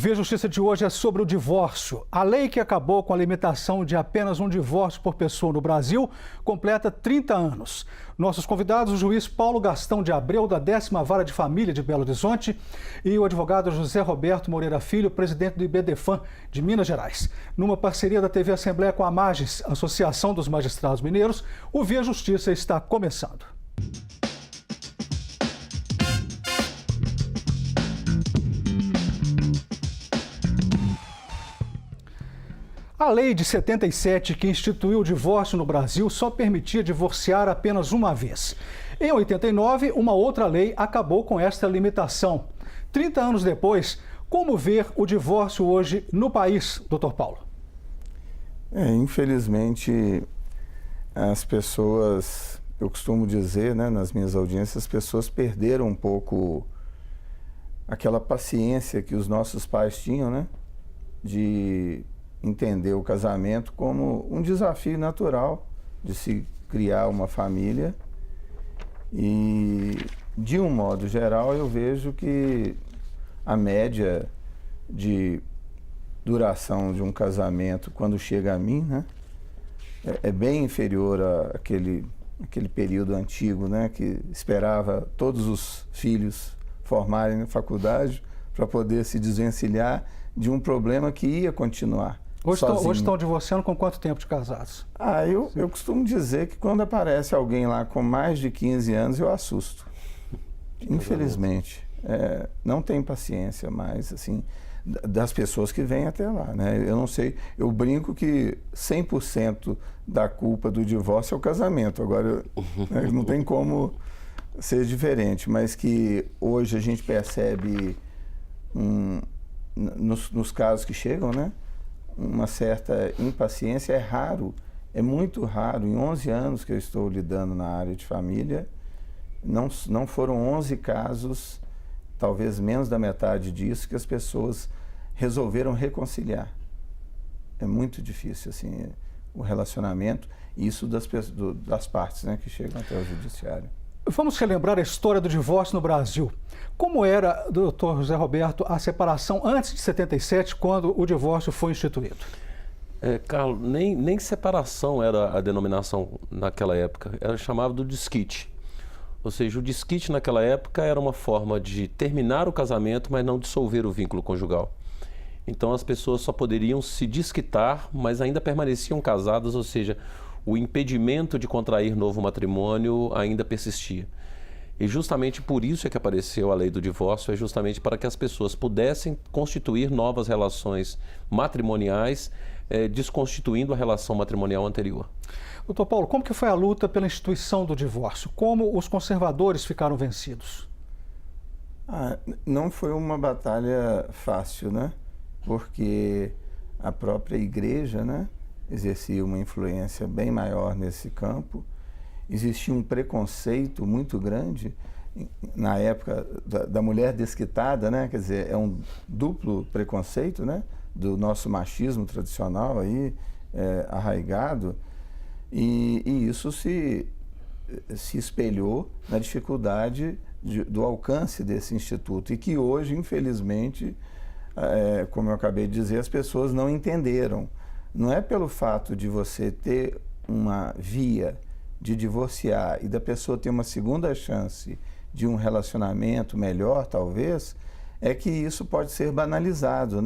Via Justiça de hoje é sobre o divórcio. A lei que acabou com a limitação de apenas um divórcio por pessoa no Brasil completa 30 anos. Nossos convidados, o juiz Paulo Gastão de Abreu, da 10ª Vara de Família de Belo Horizonte, e o advogado José Roberto Moreira Filho, presidente do IBDFAM de Minas Gerais. Numa parceria da TV Assembleia com a Magis, Associação dos Magistrados Mineiros, o Via Justiça está começando. A lei de 77, que instituiu o divórcio no Brasil, só permitia divorciar apenas uma vez. Em 89, uma outra lei acabou com esta limitação. 30 anos depois, como ver o divórcio hoje no país, doutor Paulo? Infelizmente, as pessoas, eu costumo dizer, nas minhas audiências, as pessoas perderam um pouco aquela paciência que os nossos pais tinham, de entender o casamento como um desafio natural de se criar uma família. E, de um modo geral, eu vejo que a média de duração de um casamento, quando chega a mim, é bem inferior àquele período antigo, que esperava todos os filhos formarem na faculdade para poder se desvencilhar de um problema que ia continuar. Hoje estão divorciando com quanto tempo de casados? Eu costumo dizer que quando aparece alguém lá com mais de 15 anos, eu assusto. Infelizmente. Não tem paciência mais, assim, das pessoas que vêm até lá, Eu não sei, eu brinco que 100% da culpa do divórcio é o casamento. Agora, não tem como ser diferente, mas que hoje a gente percebe, nos casos que chegam, uma certa impaciência. É raro, é muito raro. Em 11 anos que eu estou lidando na área de família, não foram 11 casos, talvez menos da metade disso, que as pessoas resolveram reconciliar. É muito difícil, assim, o relacionamento, isso das partes, que chegam até o judiciário. Vamos relembrar a história do divórcio no Brasil. Como era, doutor José Roberto, a separação antes de 77, quando o divórcio foi instituído? Carlos, nem separação era a denominação naquela época, era chamado do desquite. Ou seja, o desquite naquela época era uma forma de terminar o casamento, mas não dissolver o vínculo conjugal. Então as pessoas só poderiam se desquitar, mas ainda permaneciam casadas, ou seja, o impedimento de contrair novo matrimônio ainda persistia. E justamente por isso é que apareceu a lei do divórcio, é justamente para que as pessoas pudessem constituir novas relações matrimoniais, desconstituindo a relação matrimonial anterior. Doutor Paulo, como que foi a luta pela instituição do divórcio? Como os conservadores ficaram vencidos? Não foi uma batalha fácil, Porque a própria igreja, exercia uma influência bem maior nesse campo. Existia um preconceito muito grande na época da mulher desquitada, Quer dizer, é um duplo preconceito, do nosso machismo tradicional aí, arraigado, e isso se espelhou na dificuldade do alcance desse instituto, e que hoje, infelizmente, como eu acabei de dizer, as pessoas não entenderam. Não é pelo fato de você ter uma via de divorciar e da pessoa ter uma segunda chance de um relacionamento melhor, talvez, é que isso pode ser banalizado,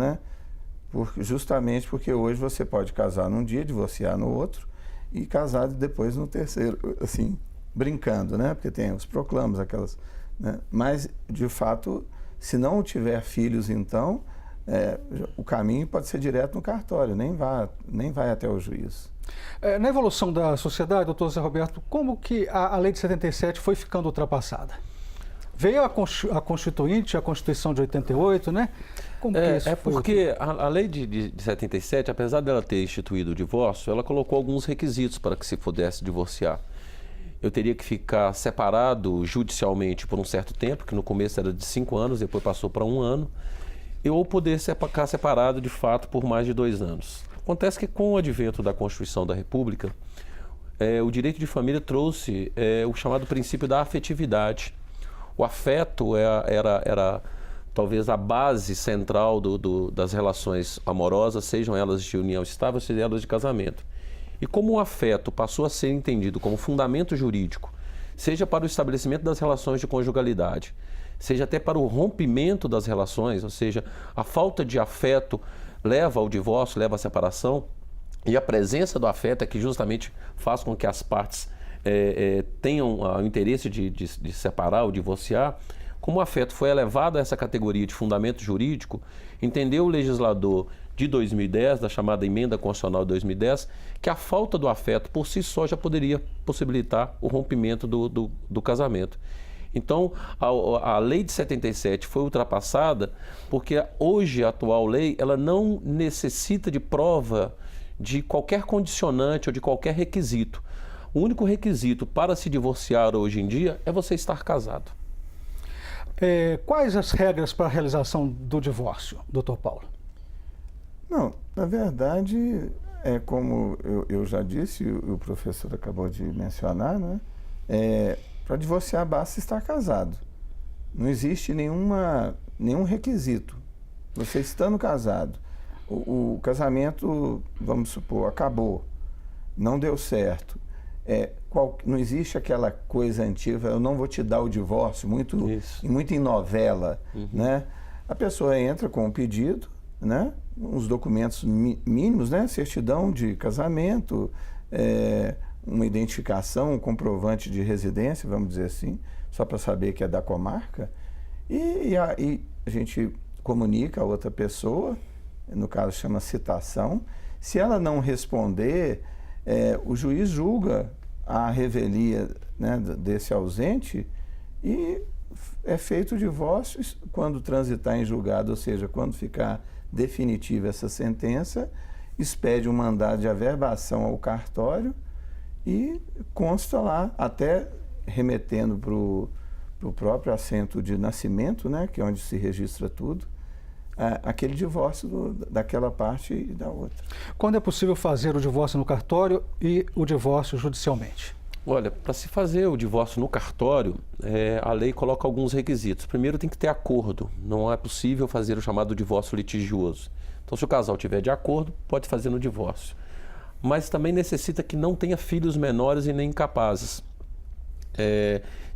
justamente porque hoje você pode casar num dia, divorciar no outro e casar depois no terceiro, assim, brincando, Porque tem os proclamos, aquelas, Mas, de fato, se não tiver filhos, então, o caminho pode ser direto no cartório, nem vai até o juiz. Na evolução da sociedade, doutor Zé Roberto, como que a lei de 77 foi ficando ultrapassada? Veio a Constituinte, a Constituição de 88, Como que isso foi? Porque a lei de 77, apesar dela ter instituído o divórcio, ela colocou alguns requisitos para que se pudesse divorciar. Eu teria que ficar separado judicialmente por um certo tempo, que no começo era de 5 anos, depois passou para 1 ano, ou poder ficar separado de fato por mais de 2 anos. Acontece que com o advento da Constituição da República, o direito de família trouxe o chamado princípio da afetividade. O afeto era talvez a base central das relações amorosas, sejam elas de união estável, sejam elas de casamento. E como o afeto passou a ser entendido como fundamento jurídico, seja para o estabelecimento das relações de conjugalidade, seja até para o rompimento das relações, ou seja, a falta de afeto leva ao divórcio, leva à separação, e a presença do afeto é que justamente faz com que as partes tenham o interesse de separar ou divorciar. Como o afeto foi elevado a essa categoria de fundamento jurídico, entendeu o legislador de 2010, da chamada Emenda Constitucional de 2010, que a falta do afeto por si só já poderia possibilitar o rompimento do casamento. Então, a lei de 77 foi ultrapassada porque hoje a atual lei ela não necessita de prova de qualquer condicionante ou de qualquer requisito. O único requisito para se divorciar hoje em dia é você estar casado. Quais as regras para a realização do divórcio, doutor Paulo? Não, na verdade, é como eu já disse, o professor acabou de mencionar, né? Para divorciar basta estar casado. Não existe nenhum requisito. Você estando casado, o casamento, vamos supor, acabou, não deu certo. Não existe aquela coisa antiga, eu não vou te dar o divórcio, muito em novela, né? A pessoa entra com um pedido, né? Uns documentos mínimos, né? Certidão de casamento, uma identificação, um comprovante de residência, vamos dizer assim, só para saber que é da comarca, e a gente comunica a outra pessoa, no caso chama citação. Se ela não responder, o juiz julga a revelia, né, desse ausente e é feito o divórcio quando transitar em julgado, ou seja, quando ficar definitiva essa sentença, expede um mandado de averbação ao cartório e consta lá, até remetendo para o próprio assento de nascimento, né, que é onde se registra tudo, aquele divórcio daquela parte e da outra. Quando é possível fazer o divórcio no cartório e o divórcio judicialmente? Olha, para se fazer o divórcio no cartório, a lei coloca alguns requisitos. Primeiro, tem que ter acordo. Não é possível fazer o chamado divórcio litigioso. Então, se o casal tiver de acordo, pode fazer no divórcio. Mas também necessita que não tenha filhos menores e nem incapazes.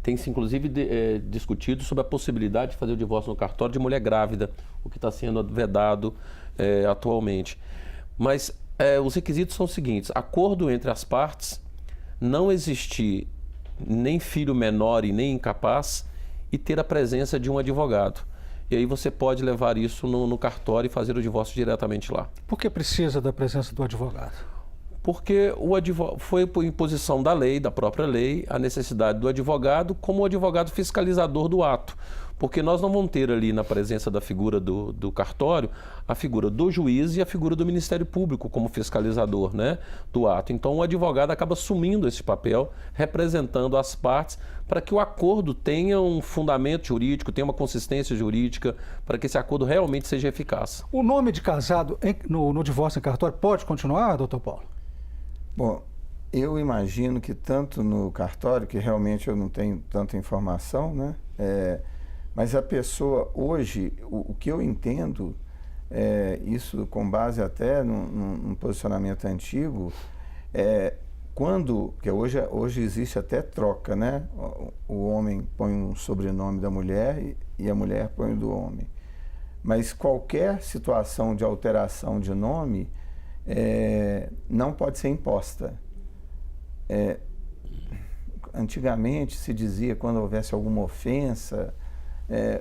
Tem-se, inclusive, discutido sobre a possibilidade de fazer o divórcio no cartório de mulher grávida, o que está sendo vedado atualmente. Mas os requisitos são os seguintes: acordo entre as partes, não existir nem filho menor e nem incapaz e ter a presença de um advogado. E aí você pode levar isso no cartório e fazer o divórcio diretamente lá. Por que precisa da presença do advogado? Porque foi por imposição da lei, da própria lei, a necessidade do advogado como o advogado fiscalizador do ato. Porque nós não vamos ter ali na presença da figura do cartório a figura do juiz e a figura do Ministério Público como fiscalizador, né, do ato. Então o advogado acaba assumindo esse papel, representando as partes para que o acordo tenha um fundamento jurídico, tenha uma consistência jurídica, para que esse acordo realmente seja eficaz. O nome de casado no divórcio em cartório pode continuar, doutor Paulo? Bom, eu imagino que tanto no cartório, que realmente eu não tenho tanta informação, né? Mas a pessoa hoje, o que eu entendo, isso com base até num posicionamento antigo, porque hoje existe até troca, né? O homem põe um sobrenome da mulher e a mulher põe o do homem. Mas qualquer situação de alteração de nome não pode ser imposta. Antigamente se dizia quando houvesse alguma ofensa,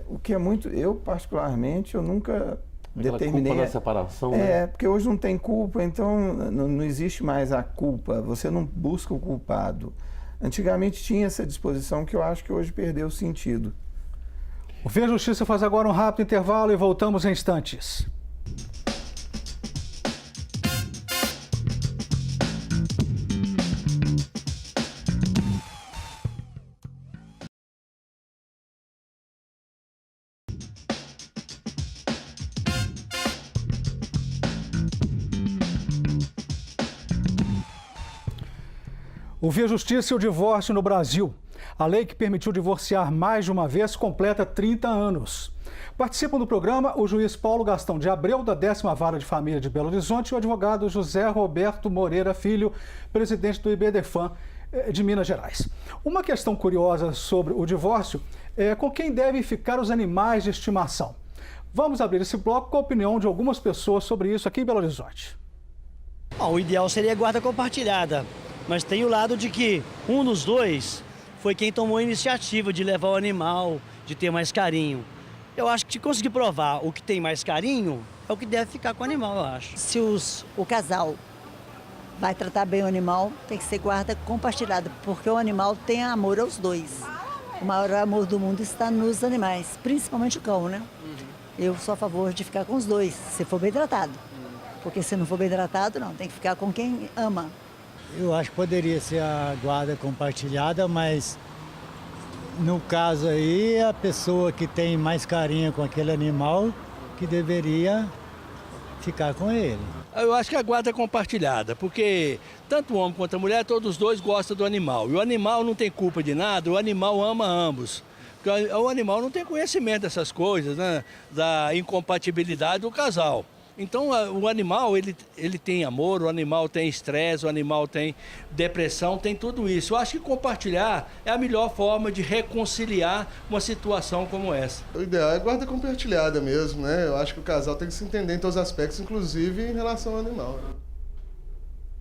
o que é muito... Eu, particularmente, eu nunca determinei... Culpa da separação, né? Porque hoje não tem culpa, então não existe mais a culpa, você não busca o culpado. Antigamente tinha essa disposição que eu acho que hoje perdeu o sentido. O Via Justiça faz agora um rápido intervalo e voltamos em instantes. O Via Justiça e o divórcio no Brasil. A lei que permitiu divorciar mais de uma vez completa 30 anos. Participam do programa o juiz Paulo Gastão de Abreu, da 10ª Vara de Família de Belo Horizonte, e o advogado José Roberto Moreira Filho, presidente do IBDFAM de Minas Gerais. Uma questão curiosa sobre o divórcio é com quem devem ficar os animais de estimação. Vamos abrir esse bloco com a opinião de algumas pessoas sobre isso aqui em Belo Horizonte. Bom, o ideal seria a guarda compartilhada, mas tem o lado de que um dos dois foi quem tomou a iniciativa de levar o animal, de ter mais carinho. Eu acho que se conseguir provar o que tem mais carinho, é o que deve ficar com o animal, eu acho. Se o casal vai tratar bem o animal, tem que ser guarda compartilhada, porque o animal tem amor aos dois. O maior amor do mundo está nos animais, principalmente o cão, né? Eu sou a favor de ficar com os dois, se for bem tratado. Porque se não for bem tratado, não, tem que ficar com quem ama. Eu acho que poderia ser a guarda compartilhada, mas no caso aí, a pessoa que tem mais carinho com aquele animal que deveria ficar com ele. Eu acho que a guarda é compartilhada, porque tanto o homem quanto a mulher, todos os dois gostam do animal. E o animal não tem culpa de nada, o animal ama ambos. Porque o animal não tem conhecimento dessas coisas, né? Da incompatibilidade do casal. Então o animal, ele tem amor, o animal tem estresse, o animal tem depressão, tem tudo isso. Eu acho que compartilhar é a melhor forma de reconciliar uma situação como essa. O ideal é guarda compartilhada mesmo, né? Eu acho que o casal tem que se entender em todos os aspectos, inclusive em relação ao animal.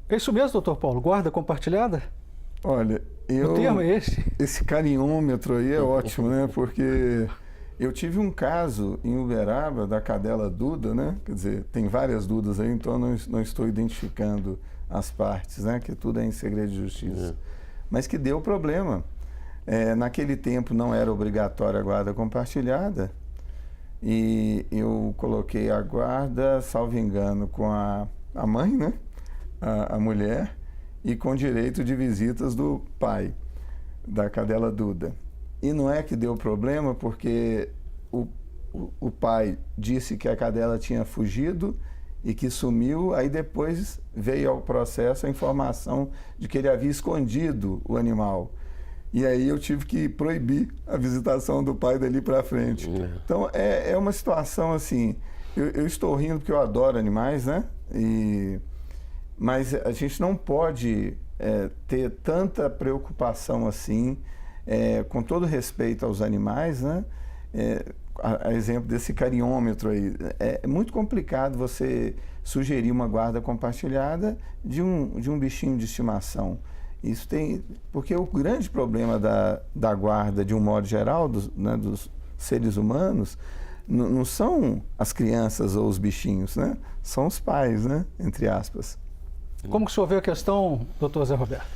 É isso mesmo, doutor Paulo? Guarda compartilhada? Olha, O termo é esse? Esse carinhômetro aí é ótimo, né? Porque eu tive um caso em Uberaba da cadela Duda, né? Quer dizer, tem várias Dudas aí, então não estou identificando as partes, né? Que tudo é em segredo de justiça. Mas que deu problema. Naquele tempo não era obrigatória a guarda compartilhada e eu coloquei a guarda, salvo engano, com a mãe, né? A mulher, e com direito de visitas do pai da cadela Duda. E não é que deu problema, porque o pai disse que a cadela tinha fugido e que sumiu, aí depois veio ao processo a informação de que ele havia escondido o animal. E aí eu tive que proibir a visitação do pai dali para frente. Então é uma situação assim, eu estou rindo porque eu adoro animais, né? Mas a gente não pode ter tanta preocupação assim, com todo respeito aos animais, né? A exemplo desse carinhômetro aí, é muito complicado você sugerir uma guarda compartilhada de um bichinho de estimação. Isso tem, porque o grande problema da guarda, de um modo geral, dos seres humanos, não são as crianças ou os bichinhos, né? São os pais, né? Entre aspas. Como que o senhor vê a questão, doutor Zé Roberto?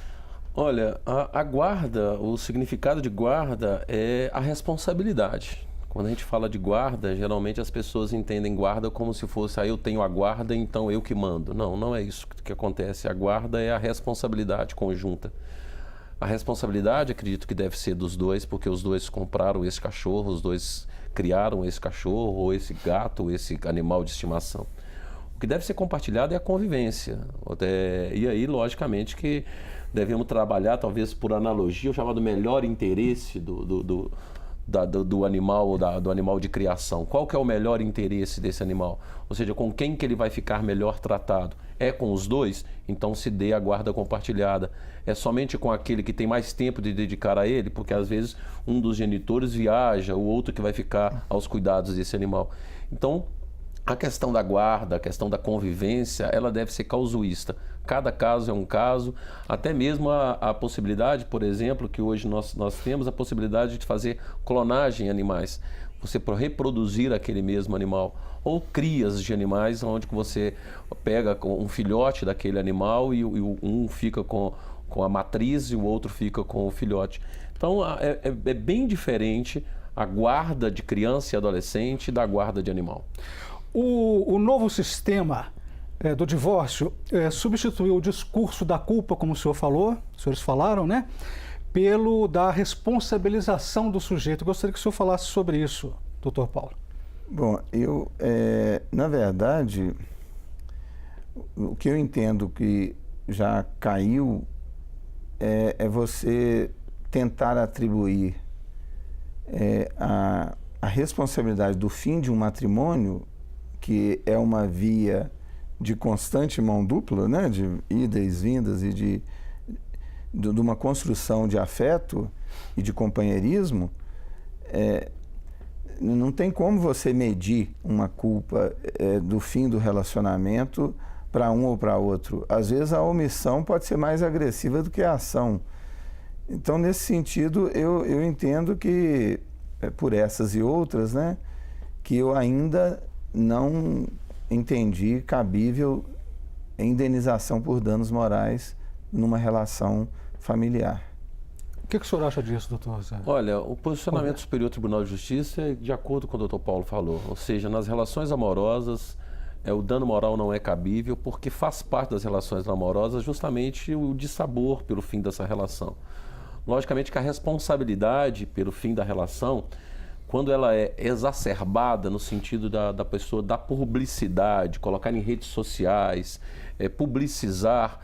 Olha, a guarda, o significado de guarda é a responsabilidade. Quando a gente fala de guarda, geralmente as pessoas entendem guarda como se fosse, eu tenho a guarda, então eu que mando. Não, não é isso que acontece. A guarda é a responsabilidade conjunta. A responsabilidade, acredito que deve ser dos dois, porque os dois compraram esse cachorro, os dois criaram esse cachorro, ou esse gato, ou esse animal de estimação. O que deve ser compartilhado é a convivência. E aí, logicamente, que devemos trabalhar, talvez por analogia, o chamado melhor interesse do animal ou do animal de criação. Qual que é o melhor interesse desse animal? Ou seja, com quem que ele vai ficar melhor tratado? É com os dois? Então se dê a guarda compartilhada. É somente com aquele que tem mais tempo de dedicar a ele? Porque às vezes um dos genitores viaja, o outro que vai ficar aos cuidados desse animal. Então, a questão da guarda, a questão da convivência, ela deve ser casuísta. Cada caso é um caso, até mesmo a possibilidade, por exemplo, que hoje nós temos a possibilidade de fazer clonagem em animais. Você reproduzir aquele mesmo animal. Ou crias de animais, onde você pega um filhote daquele animal e um fica com a matriz e o outro fica com o filhote. Então é bem diferente a guarda de criança e adolescente da guarda de animal. O novo sistema do divórcio substituiu o discurso da culpa, como o senhor falou, os senhores falaram, né? Pelo da responsabilização do sujeito. Eu gostaria que o senhor falasse sobre isso, doutor Paulo. Bom, na verdade, o que eu entendo que já caiu é você tentar atribuir a responsabilidade do fim de um matrimônio, que é uma via de constante mão dupla, né, de idas e vindas e de uma construção de afeto e de companheirismo, não tem como você medir uma culpa do fim do relacionamento para um ou para outro. Às vezes a omissão pode ser mais agressiva do que a ação. Então, nesse sentido, eu entendo que, por essas e outras, né, que eu ainda não entendi cabível indenização por danos morais numa relação familiar. O que o senhor acha disso, doutor José? Olha, o posicionamento do Superior Tribunal de Justiça é de acordo com o doutor Paulo falou, ou seja, nas relações amorosas, o dano moral não é cabível porque faz parte das relações amorosas justamente o dissabor pelo fim dessa relação. Logicamente que a responsabilidade pelo fim da relação, quando ela é exacerbada no sentido da pessoa dar publicidade, colocar em redes sociais, publicizar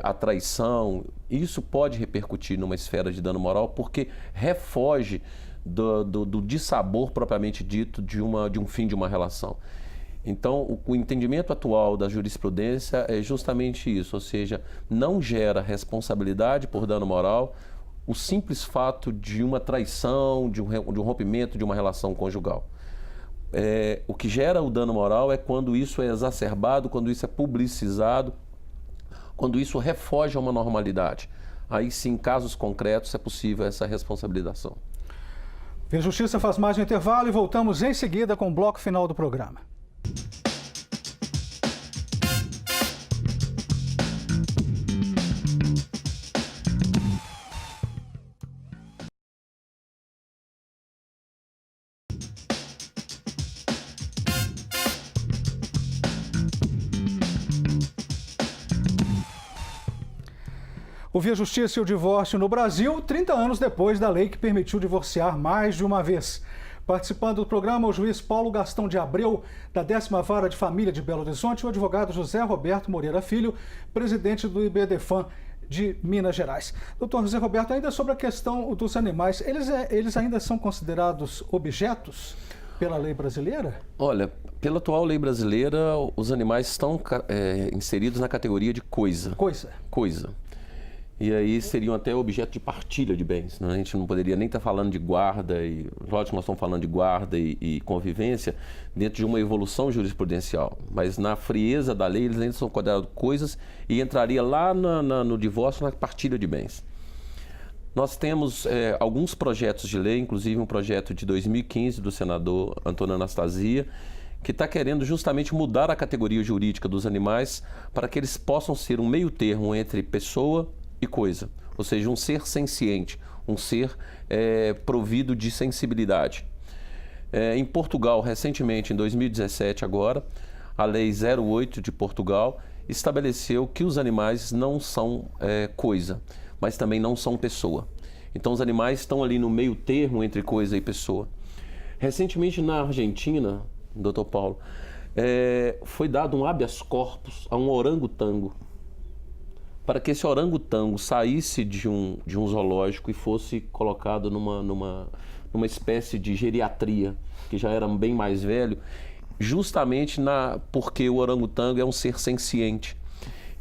a traição, isso pode repercutir numa esfera de dano moral porque refoge do dissabor propriamente dito de um fim de uma relação. Então, o entendimento atual da jurisprudência é justamente isso, ou seja, não gera responsabilidade por dano moral o simples fato de uma traição, de um rompimento de uma relação conjugal. O que gera o dano moral é quando isso é exacerbado, quando isso é publicizado, quando isso refoge a uma normalidade. Aí sim, em casos concretos, é possível essa responsabilização. A Justiça faz mais um intervalo e voltamos em seguida com o bloco final do programa. O Via Justiça e o divórcio no Brasil, 30 anos depois da lei que permitiu divorciar mais de uma vez. Participando do programa, o juiz Paulo Gastão de Abreu, da 10ª Vara de Família de Belo Horizonte, e o advogado José Roberto Moreira Filho, presidente do IBDFAM de Minas Gerais. Doutor José Roberto, ainda sobre a questão dos animais, eles ainda são considerados objetos pela lei brasileira? Olha, pela atual lei brasileira, os animais estão inseridos na categoria de coisa. Coisa. E aí seriam até objeto de partilha de bens. Né? A gente não poderia nem estar falando de guarda, lógico que nós estamos falando de guarda e convivência dentro de uma evolução jurisprudencial. Mas na frieza da lei, eles ainda são considerados coisas e entraria lá no divórcio, na partilha de bens. Nós temos alguns projetos de lei, inclusive um projeto de 2015 do senador Antônio Anastasia, que está querendo justamente mudar a categoria jurídica dos animais para que eles possam ser um meio termo entre pessoa e coisa, ou seja, um ser senciente, um ser provido de sensibilidade. Em Portugal, recentemente, em 2017 agora, a Lei 08 de Portugal estabeleceu que os animais não são coisa, mas também não são pessoa. Então os animais estão ali no meio termo entre coisa e pessoa. Recentemente na Argentina, doutor Paulo, foi dado um habeas corpus a um orangotango, para que esse orangotango saísse de um zoológico e fosse colocado numa espécie de geriatria, que já era bem mais velho, justamente porque o orangotango é um ser senciente.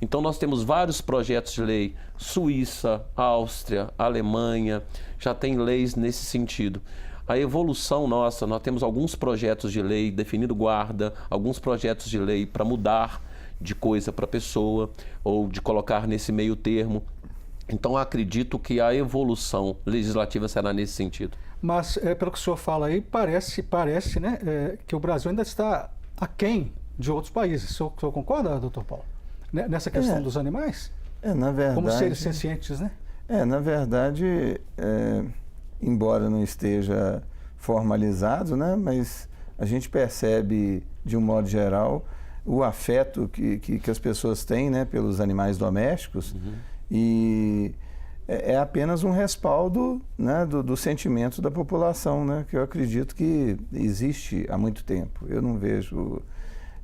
Então nós temos vários projetos de lei, Suíça, Áustria, Alemanha, já tem leis nesse sentido. A evolução nossa, nós temos alguns projetos de lei definindo guarda, alguns projetos de lei para mudar de coisa para pessoa, ou de colocar nesse meio termo. Então, acredito que a evolução legislativa será nesse sentido. Mas, pelo que o senhor fala aí, parece né, que o Brasil ainda está aquém de outros países. O senhor concorda, doutor Paulo? Nessa questão dos animais? Na verdade... Como seres sencientes, né? Na verdade, embora não esteja formalizado, né, mas a gente percebe, de um modo geral, o afeto que as pessoas têm, né, pelos animais domésticos, e é apenas um respaldo, né, do sentimento da população, né, que eu acredito que existe há muito tempo. Eu não vejo,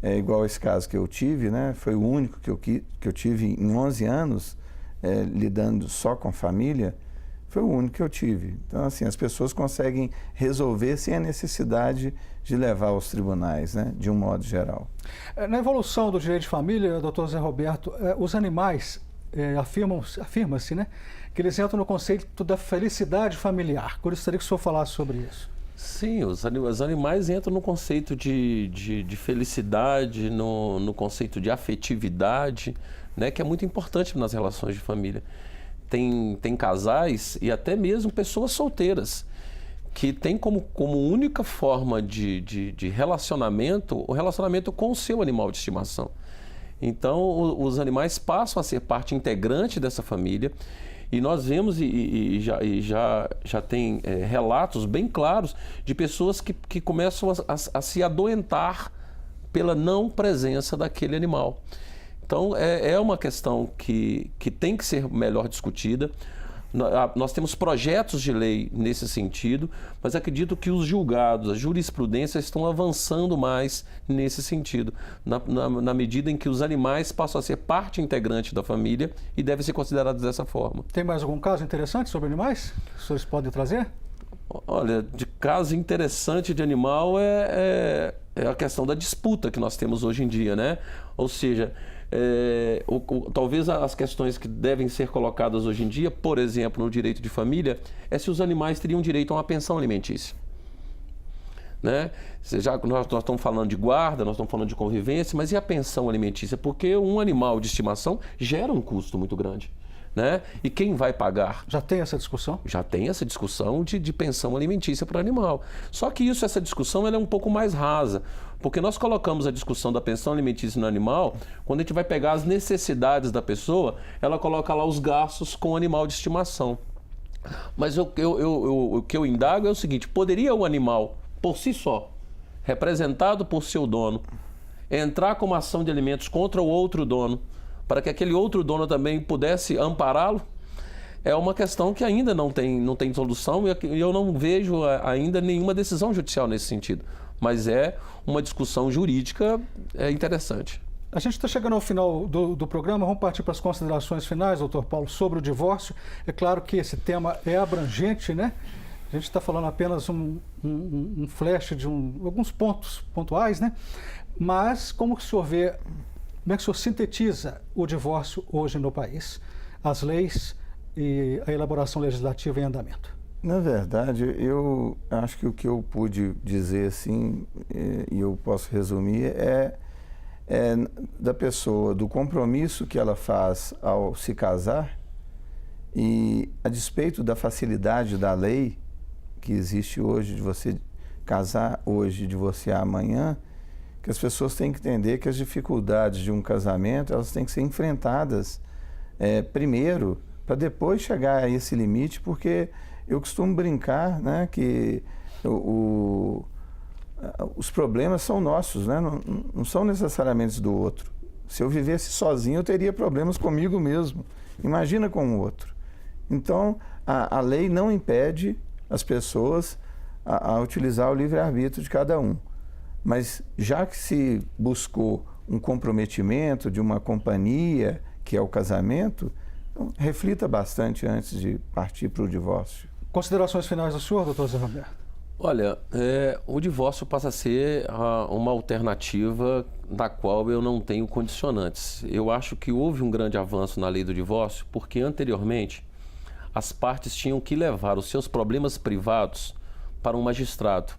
igual esse caso que eu tive, né, foi o único que eu tive em 11 anos, lidando só com família, foi o único que eu tive. Então, assim, as pessoas conseguem resolver sem a necessidade de levar aos tribunais, né, de um modo geral. Na evolução do direito de família, doutor Zé Roberto, os animais afirma-se, né, que eles entram no conceito da felicidade familiar. Gostaria que o senhor falasse sobre isso. Sim, os animais entram no conceito de felicidade, no conceito de afetividade, né, que é muito importante nas relações de família. Tem casais e até mesmo pessoas solteiras que têm como única forma de relacionamento o relacionamento com o seu animal de estimação. Então, os animais passam a ser parte integrante dessa família e nós vemos e já tem relatos bem claros de pessoas que começam a se adoentar pela não presença daquele animal. Então, é uma questão que tem que ser melhor discutida. Nós temos projetos de lei nesse sentido, mas acredito que os julgados, a jurisprudência estão avançando mais nesse sentido, na medida em que os animais passam a ser parte integrante da família e devem ser considerados dessa forma. Tem mais algum caso interessante sobre animais que os senhores podem trazer? Olha, de caso interessante de animal é a questão da disputa que nós temos hoje em dia, né? Ou seja, talvez as questões que devem ser colocadas hoje em dia, por exemplo, no direito de família, é se os animais teriam direito a uma pensão alimentícia. Né? Nós estamos falando de guarda, nós estamos falando de convivência, mas e a pensão alimentícia? Porque um animal de estimação gera um custo muito grande. Né? E quem vai pagar? Já tem essa discussão? Já tem essa discussão de pensão alimentícia para o animal. Só que essa discussão ela é um pouco mais rasa, porque nós colocamos a discussão da pensão alimentícia no animal, quando a gente vai pegar as necessidades da pessoa, ela coloca lá os gastos com o animal de estimação. Mas o que eu indago é o seguinte: poderia o animal, por si só, representado por seu dono, entrar com uma ação de alimentos contra o outro dono, para que aquele outro dono também pudesse ampará-lo? É uma questão que ainda não tem solução e eu não vejo ainda nenhuma decisão judicial nesse sentido. Mas é uma discussão jurídica interessante. A gente está chegando ao final do programa, vamos partir para as considerações finais, doutor Paulo, sobre o divórcio. É claro que esse tema é abrangente, né? A gente está falando apenas um flash de alguns pontos pontuais, né? Mas como que o senhor vê, como é que o senhor sintetiza o divórcio hoje no país? As leis e a elaboração legislativa em andamento. Na verdade, eu acho que o que eu pude dizer assim, e eu posso resumir, é da pessoa, do compromisso que ela faz ao se casar, e a despeito da facilidade da lei que existe hoje de você casar hoje, divorciar amanhã, que as pessoas têm que entender que as dificuldades de um casamento, elas têm que ser enfrentadas primeiro, para depois chegar a esse limite, porque eu costumo brincar, né, que os problemas são nossos, né, não são necessariamente do outro. Se eu vivesse sozinho, eu teria problemas comigo mesmo. Imagina com o outro. Então, a lei não impede as pessoas a utilizar o livre-arbítrio de cada um. Mas já que se buscou um comprometimento de uma companhia, que é o casamento, então, reflita bastante antes de partir para o divórcio. Considerações finais do senhor, doutor Zé Roberto? Olha, o divórcio passa a ser uma alternativa da qual eu não tenho condicionantes. Eu acho que houve um grande avanço na lei do divórcio, porque anteriormente as partes tinham que levar os seus problemas privados para um magistrado.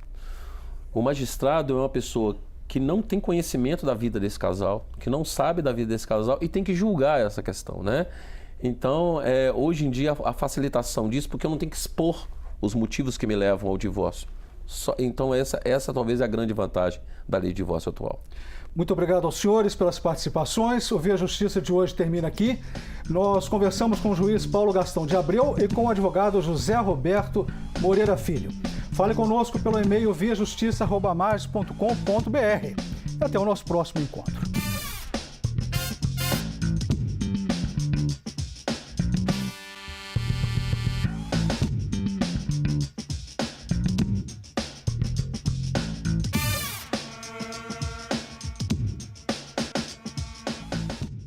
O magistrado é uma pessoa que não tem conhecimento da vida desse casal, que não sabe da vida desse casal e tem que julgar essa questão, né? Então, hoje em dia, a facilitação disso, porque eu não tenho que expor os motivos que me levam ao divórcio. Então, essa talvez é a grande vantagem da lei de divórcio atual. Muito obrigado aos senhores pelas participações. O Via Justiça de hoje termina aqui. Nós conversamos com o juiz Paulo Gastão de Abreu e com o advogado José Roberto Moreira Filho. Fale conosco pelo e-mail viajustiça@mais.com.br. E até o nosso próximo encontro.